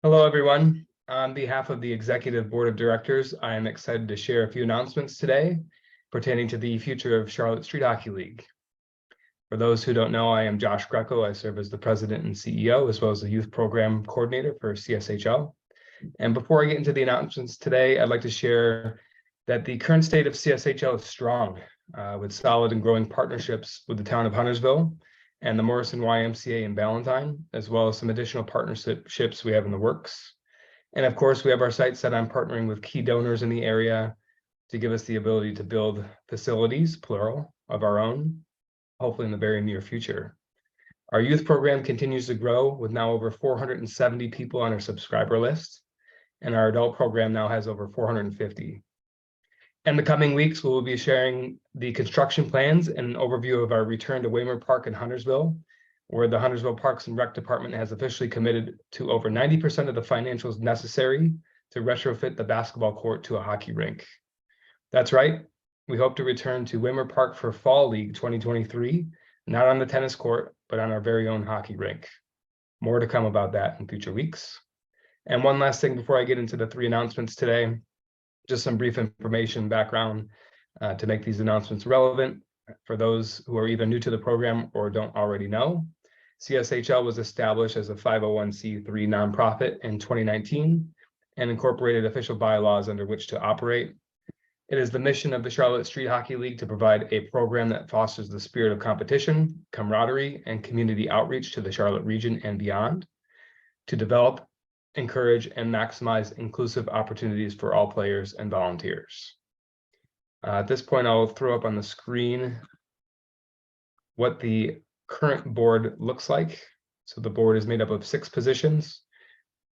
Hello, everyone. On behalf of the Executive Board of Directors, I am excited to share a few announcements today pertaining to the future of Charlotte Street Hockey League. For those who don't know, I am Josh Greco. I serve as the President and CEO, as well as the Youth Program Coordinator for CSHL. And before I get into the announcements today, I'd like to share that the current state of CSHL is strong, with solid and growing partnerships with the town of Huntersville and the Morrison YMCA in Ballantyne, as well as some additional partnerships we have in the works. And of course, we have our sights set on partnering with key donors in the area to give us the ability to build facilities, plural, of our own, hopefully in the very near future. Our youth program continues to grow with now over 470 people on our subscriber list, and our adult program now has over 450. In the coming weeks, we will be sharing the construction plans and an overview of our return to Waymer Park in Huntersville, where the Huntersville Parks and Rec Department has officially committed to over 90% of the financials necessary to retrofit the basketball court to a hockey rink. That's right. We hope to return to Waymer Park for Fall League 2023, not on the tennis court, but on our very own hockey rink. More to come about that in future weeks. And one last thing before I get into the three announcements today, just some brief information background to make these announcements relevant for those who are either new to the program or don't already know. CSHL was established as a 501c3 nonprofit in 2019 and incorporated official bylaws under which to operate. It is the mission of the Charlotte Street Hockey League to provide a program that fosters the spirit of competition, camaraderie, and community outreach to the Charlotte region and beyond, to develop, encourage, and maximize inclusive opportunities for all players and volunteers. At this point, I'll throw up on the screen what the current board looks like. So the board is made up of 6 positions,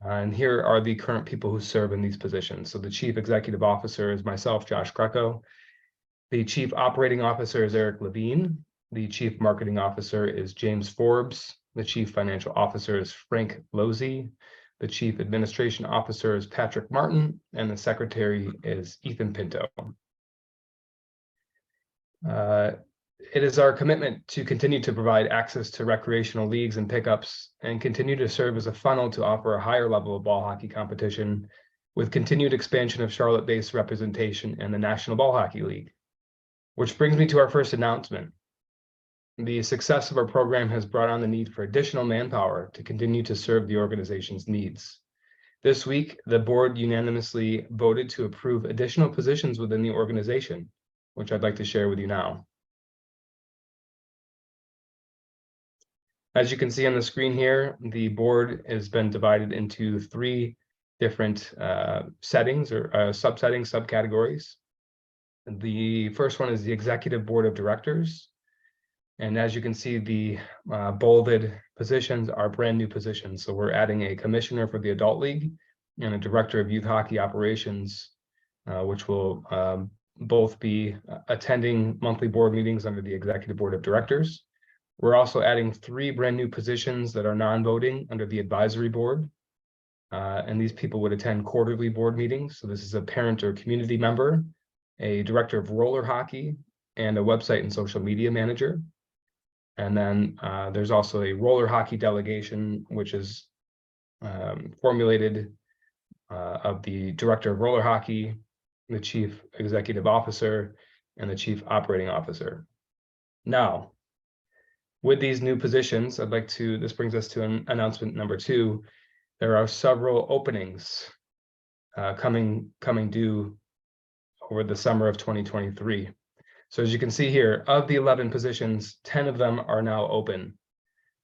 and here are the current people who serve in these positions. So the Chief Executive Officer is myself, Josh Greco. The Chief Operating Officer is Eric Levine. The Chief Marketing Officer is James Forbes. The Chief Financial Officer is Frank Losey. The Chief Administration Officer is Patrick Martin, and the Secretary is Ethan Pinto. It is our commitment to continue to provide access to recreational leagues and pickups and continue to serve as a funnel to offer a higher level of ball hockey competition with continued expansion of Charlotte-based representation in the National Ball Hockey League. Which brings me to our first announcement. The success of our program has brought on the need for additional manpower to continue to serve the organization's needs. This week, the board unanimously voted to approve additional positions within the organization, which I'd like to share with you now. As you can see on the screen here, the board has been divided into 3 different settings or subsettings, subcategories. The first one is the Executive Board of Directors. And as you can see, the bolded positions are brand new positions. So we're adding a commissioner for the Adult League and a director of youth hockey operations, which will both be attending monthly board meetings under the Executive Board of Directors. We're also adding 3 brand new positions that are non-voting under the advisory board. And these people would attend quarterly board meetings. So this is a parent or community member, a director of roller hockey, and a website and social media manager. And then there's also a roller hockey delegation, which is formulated of the director of roller hockey, the chief executive officer, and the chief operating officer. Now, with these new positions, this brings us to announcement number 2. There are several openings coming due over the summer of 2023. So as you can see here, of the 11 positions, 10 of them are now open,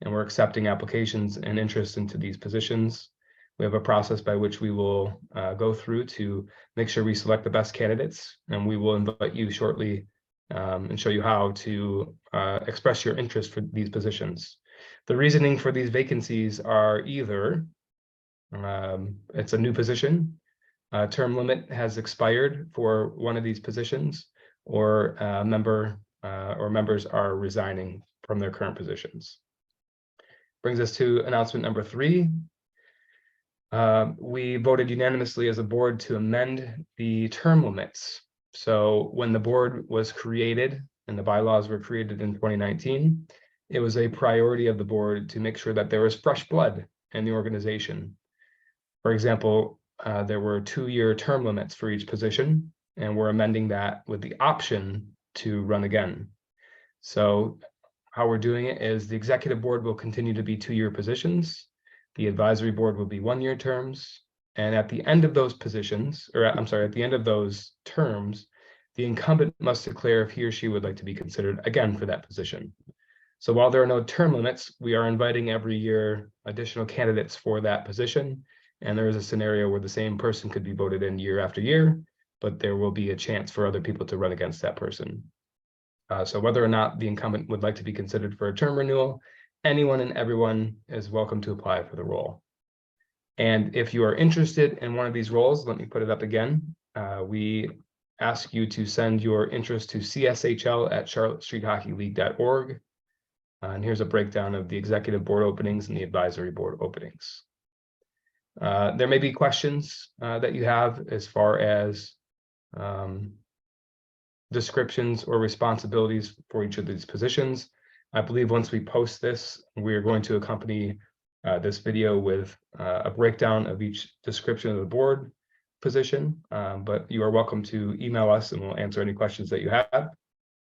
and we're accepting applications and interest into these positions. We have a process by which we will go through to make sure we select the best candidates, and we will invite you shortly and show you how to express your interest for these positions. The reasoning for these vacancies are either it's a new position, term limit has expired for one of these positions, or members are resigning from their current positions. Brings us to announcement number 3. We voted unanimously as a board to amend the term limits. So when the board was created and the bylaws were created in 2019, it was a priority of the board to make sure that there was fresh blood in the organization. For example, there were 2-year term limits for each position, and we're amending that with the option to run again. So how we're doing it is the executive board will continue to be 2-year positions. The advisory board will be 1-year terms. And at the end of those positions, or I'm sorry, at the end of those terms, the incumbent must declare if he or she would like to be considered again for that position. So while there are no term limits, we are inviting every year additional candidates for that position. And there is a scenario where the same person could be voted in year after year, but there will be a chance for other people to run against that person. So whether or not the incumbent would like to be considered for a term renewal, anyone and everyone is welcome to apply for the role. And if you are interested in one of these roles, let me put it up again. We ask you to send your interest to cshl@charlottestreethockeyleague.org. And here's a breakdown of the executive board openings and the advisory board openings. There may be questions that you have as far as descriptions or responsibilities for each of these positions. I believe once we post this, we're going to accompany this video with a breakdown of each description of the board position, but you are welcome to email us and we'll answer any questions that you have.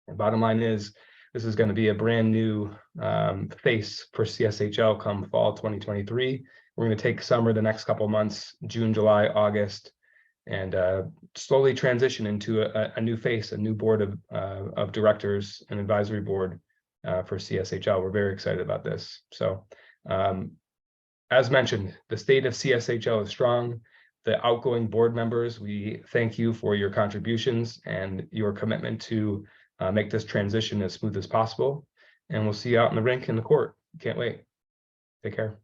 The bottom line is, this is going to be a brand new face for CSHL come fall 2023. We're going to take summer the next couple months, June, July, August, and slowly transition into a new face, a new board of directors and advisory board for CSHL. We're very excited about this. So as mentioned, the state of CSHL is strong. The outgoing board members, we thank you for your contributions and your commitment to make this transition as smooth as possible. And we'll see you out in the rink in the court. Can't wait. Take care.